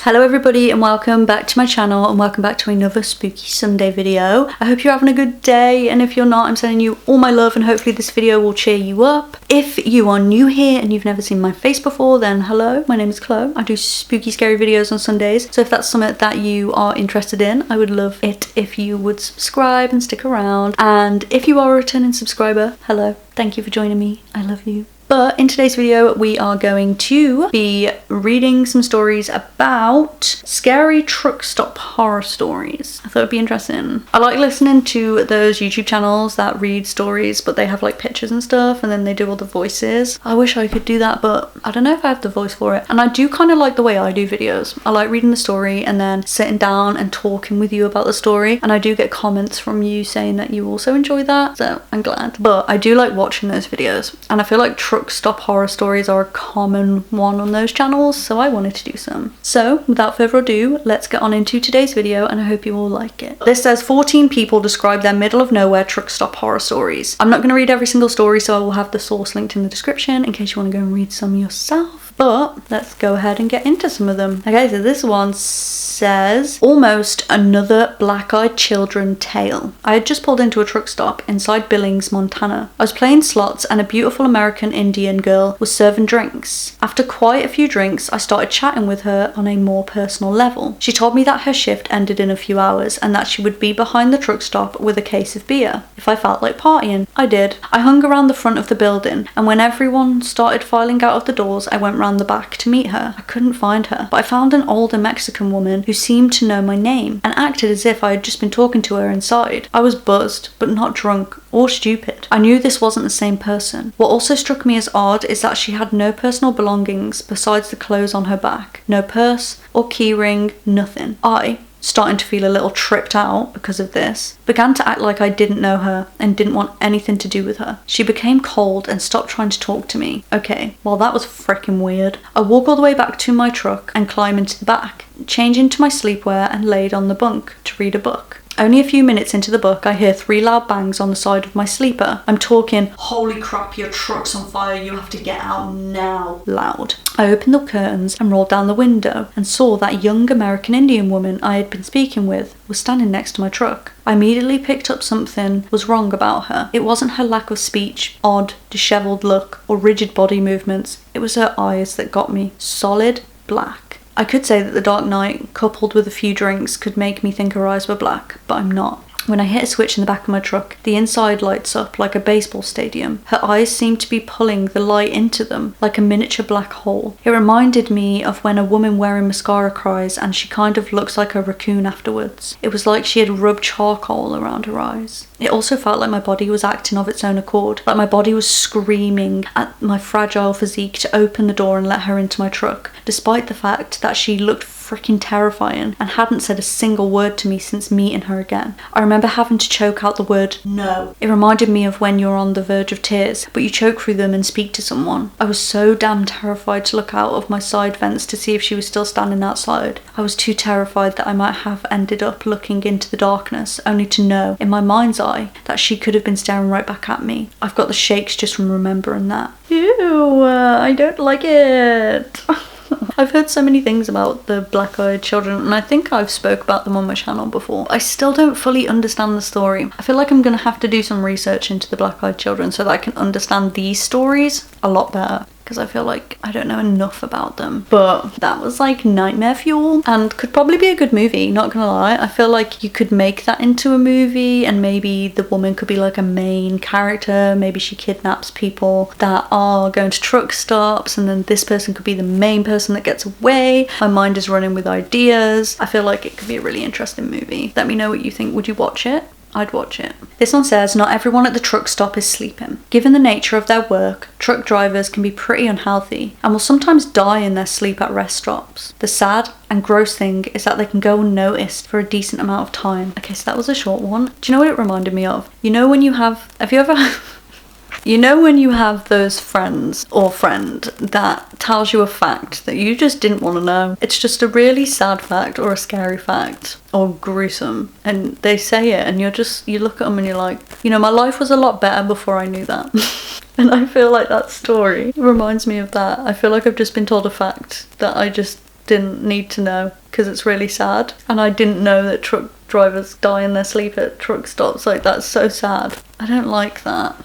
Hello everybody and welcome back to my channel and welcome back to another Spooky Sunday video. I hope you're having a good day, and if you're not, I'm sending you all my love and hopefully this video will cheer you up. If you are new here and you've never seen my face before, then hello, my name is Khlo. I do spooky scary videos on Sundays, so if that's something that you are interested in, I would love it if you would subscribe and stick around. And if you are a returning subscriber, hello, thank you for joining me, I love you. But in today's video, we are going to be reading some stories about scary truck stop horror stories. I thought it'd be interesting. I like listening to those YouTube channels that read stories, but they have like pictures and stuff, and then they do all the voices. I wish I could do that, but I don't know if I have the voice for it. And I do kind of like the way I do videos. I like reading the story and then sitting down and talking with you about the story. And I do get comments from you saying that you also enjoy that, so I'm glad. But I do like watching those videos, and I feel like truck stop horror stories are a common one on those channels, so I wanted to do some. So without further ado, let's get on into today's video, and I hope you all like it. This says 14 people describe their middle of nowhere truck stop horror stories. I'm not going to read every single story, so I will have the source linked in the description in case you want to go and read some yourself. But let's go ahead and get into some of them. Okay, so this one says, almost another black-eyed children tale. I had just pulled into a truck stop inside Billings, Montana. I was playing slots and a beautiful American Indian girl was serving drinks. After quite a few drinks, I started chatting with her on a more personal level. She told me that her shift ended in a few hours and that she would be behind the truck stop with a case of beer if I felt like partying. I did. I hung around the front of the building, and when everyone started filing out of the doors, I went round the back to meet her. I couldn't find her, but I found an older Mexican woman who seemed to know my name and acted as if I had just been talking to her inside. I was buzzed, but not drunk or stupid. I knew this wasn't the same person. What also struck me as odd is that she had no personal belongings besides the clothes on her back. No purse or keyring, nothing. I, starting to feel a little tripped out because of this, began to act like I didn't know her and didn't want anything to do with her. She became cold and stopped trying to talk to me. Okay, well that was freaking weird. I walk all the way back to my truck and climb into the back, change into my sleepwear and laid on the bunk to read a book. Only a few minutes into the book, I hear 3 loud bangs on the side of my sleeper. I'm talking, "Holy crap, your truck's on fire, you have to get out now," loud. I opened the curtains and rolled down the window and saw that young American Indian woman I had been speaking with was standing next to my truck. I immediately picked up something was wrong about her. It wasn't her lack of speech, odd, disheveled look, or rigid body movements. It was her eyes that got me. Solid black. I could say that the dark night, coupled with a few drinks, could make me think her eyes were black, but I'm not. When I hit a switch in the back of my truck, the inside lights up like a baseball stadium. Her eyes seemed to be pulling the light into them, like a miniature black hole. It reminded me of when a woman wearing mascara cries and she kind of looks like a raccoon afterwards. It was like she had rubbed charcoal around her eyes. It also felt like my body was acting of its own accord, like my body was screaming at my fragile physique to open the door and let her into my truck, despite the fact that she looked freaking terrifying and hadn't said a single word to me since meeting her again. I remember having to choke out the word no. It reminded me of when you're on the verge of tears, but you choke through them and speak to someone. I was so damn terrified to look out of my side vents to see if she was still standing outside. I was too terrified that I might have ended up looking into the darkness, only to know, in my mind's eye, that she could have been staring right back at me. I've got the shakes just from remembering that. Ew, I don't like it. I've heard so many things about the black-eyed children, and I think I've spoke about them on my channel before. I still don't fully understand the story. I feel like I'm gonna have to do some research into the black-eyed children so that I can understand these stories a lot better, because I feel like I don't know enough about them. But that was like nightmare fuel and could probably be a good movie, not gonna lie. I feel like you could make that into a movie, and maybe the woman could be like a main character. Maybe she kidnaps people that are going to truck stops, and then this person could be the main person that gets away. My mind is running with ideas. I feel like it could be a really interesting movie. Let me know what you think. Would you watch it? I'd watch it. This one says, not everyone at the truck stop is sleeping. Given the nature of their work, truck drivers can be pretty unhealthy and will sometimes die in their sleep at rest stops. The sad and gross thing is that they can go unnoticed for a decent amount of time. Okay, so that was a short one. Do you know what it reminded me of? You know when you have you ever You know when you have those friends or friend that tells you a fact that you just didn't want to know? It's just a really sad fact or a scary fact or gruesome, and they say it and you look at them and you're like, you know, my life was a lot better before I knew that. And I feel like that story reminds me of that. I feel like I've just been told a fact that I just didn't need to know because it's really sad. And I didn't know that truck drivers die in their sleep at truck stops. Like, that's so sad. I don't like that.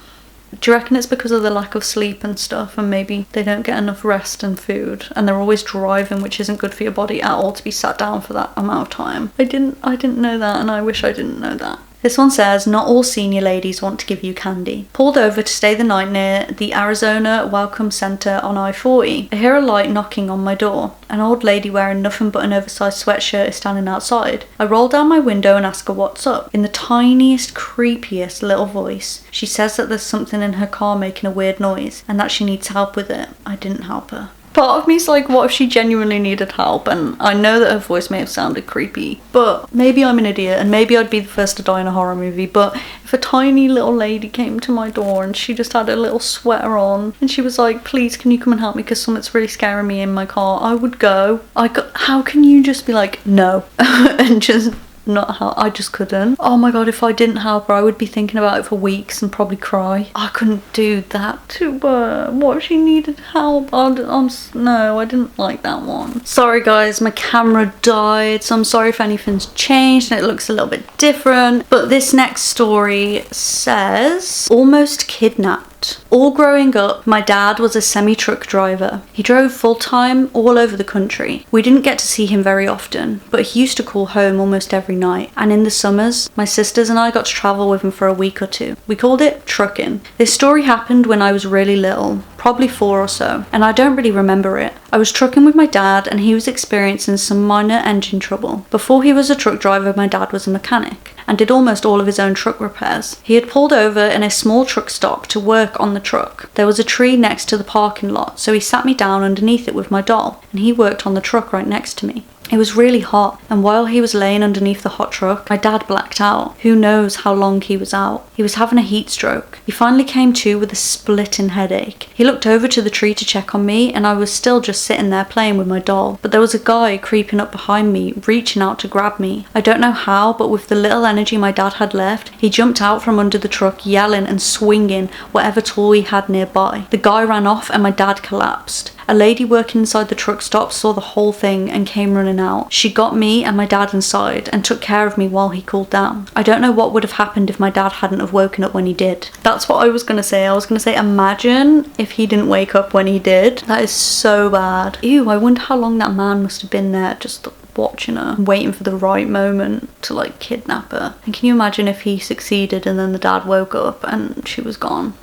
Do you reckon it's because of the lack of sleep and stuff, and maybe they don't get enough rest and food, and they're always driving, which isn't good for your body at all to be sat down for that amount of time? I didn't know that, and I wish I didn't know that. This one says, not all senior ladies want to give you candy. Pulled over to stay the night near the Arizona Welcome Center on I-40. I hear a light knocking on my door. An old lady wearing nothing but an oversized sweatshirt is standing outside. I roll down my window and ask her what's up. In the tiniest, creepiest little voice, she says that there's something in her car making a weird noise and that she needs help with it. I didn't help her. Part of me's like, what if she genuinely needed help? And I know that her voice may have sounded creepy, but maybe I'm an idiot and maybe I'd be the first to die in a horror movie. But if a tiny little lady came to my door and she just had a little sweater on and she was like, please, can you come and help me because something's really scaring me in my car, I would go. How can you just be like, no, and just not help? I just couldn't. Oh my god, if I didn't help her, I would be thinking about it for weeks and probably cry. I couldn't do that to her. What if she needed help? No, I didn't like that one. Sorry guys, my camera died, so I'm sorry if anything's changed and it looks a little bit different. But this next story says, almost kidnapped. All growing up, my dad was a semi-truck driver. He drove full-time all over the country. We didn't get to see him very often, but he used to call home almost every night. And in the summers, my sisters and I got to travel with him for a week or two. We called it trucking. This story happened when I was really little, probably 4 or so, and I don't really remember it. I was trucking with my dad and he was experiencing some minor engine trouble. Before he was a truck driver, my dad was a mechanic and did almost all of his own truck repairs. He had pulled over in a small truck stop to work on the truck. There was a tree next to the parking lot, so he sat me down underneath it with my doll, and he worked on the truck right next to me. It was really hot, and while he was laying underneath the hot truck, my dad blacked out. Who knows how long he was out. He was having a heat stroke. He finally came to with a splitting headache. He looked over to the tree to check on me, and I was still just sitting there playing with my doll. But there was a guy creeping up behind me, reaching out to grab me. I don't know how, but with the little energy my dad had left, he jumped out from under the truck, yelling and swinging whatever tool he had nearby. The guy ran off and my dad collapsed. A lady working inside the truck stop saw the whole thing and came running out. She got me and my dad inside and took care of me while he cooled down. I don't know what would have happened if my dad hadn't have woken up when he did. That's what I was gonna say. I was gonna say, imagine if he didn't wake up when he did. That is so bad. Ew, I wonder how long that man must have been there just watching her, waiting for the right moment to like kidnap her. And can you imagine if he succeeded and then the dad woke up and she was gone?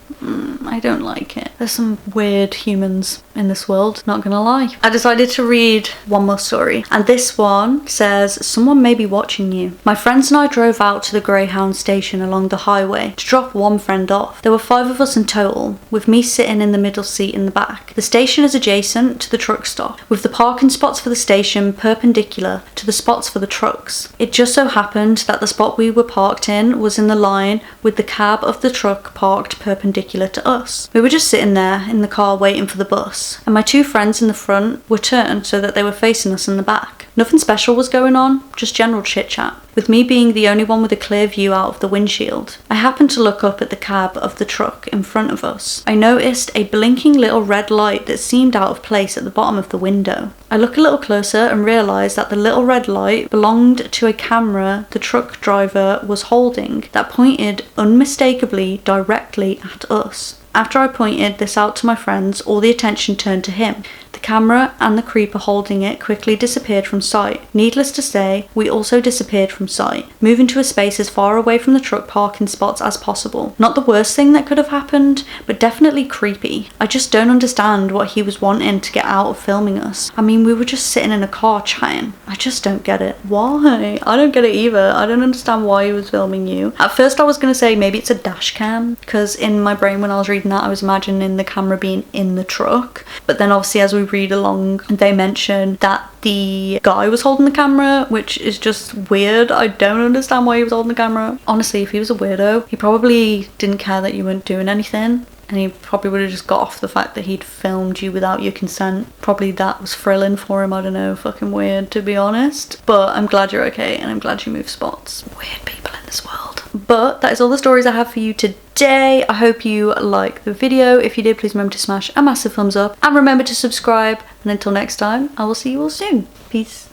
I don't like it. There's some weird humans in this world, not gonna lie. I decided to read one more story, and this one says, someone may be watching you. My friends and I drove out to the Greyhound station along the highway to drop one friend off. There were 5 of us in total, with me sitting in the middle seat in the back. The station is adjacent to the truck stop, with the parking spots for the station perpendicular to the spots for the trucks. It just so happened that the spot we were parked in was in the line with the cab of the truck parked perpendicular to us. We were just sitting there in the car waiting for the bus, and my 2 friends in the front were turned so that they were facing us in the back. Nothing special was going on, just general chit chat, with me being the only one with a clear view out of the windshield. I happened to look up at the cab of the truck in front of us. I noticed a blinking little red light that seemed out of place at the bottom of the window. I look a little closer and realised that the little red light belonged to a camera the truck driver was holding that pointed unmistakably directly at us. After I pointed this out to my friends, all the attention turned to him. The camera and the creeper holding it quickly disappeared from sight. Needless to say, we also disappeared from sight, moving to a space as far away from the truck parking spots as possible. Not the worst thing that could have happened, but definitely creepy. I just don't understand what he was wanting to get out of filming us. I mean, we were just sitting in a car chatting. I just don't get it. Why? I don't get it either. I don't understand why he was filming you. At first I was going to say maybe it's a dash cam, because in my brain when I was reading that I was imagining the camera being in the truck. But then obviously as we read along, they mention that the guy was holding the camera, which is just weird. I don't understand why he was holding the camera. Honestly, if he was a weirdo, he probably didn't care that you weren't doing anything, and he probably would have just got off the fact that he'd filmed you without your consent. Probably that was thrilling for him. I don't know, fucking weird, to be honest. But I'm glad you're okay, and I'm glad you moved spots. Weird people in this world. But that is all the stories I have for you today. day. I hope you liked the video. If you did, please remember to smash a massive thumbs up and remember to subscribe. And until next time, I will see you all soon. Peace.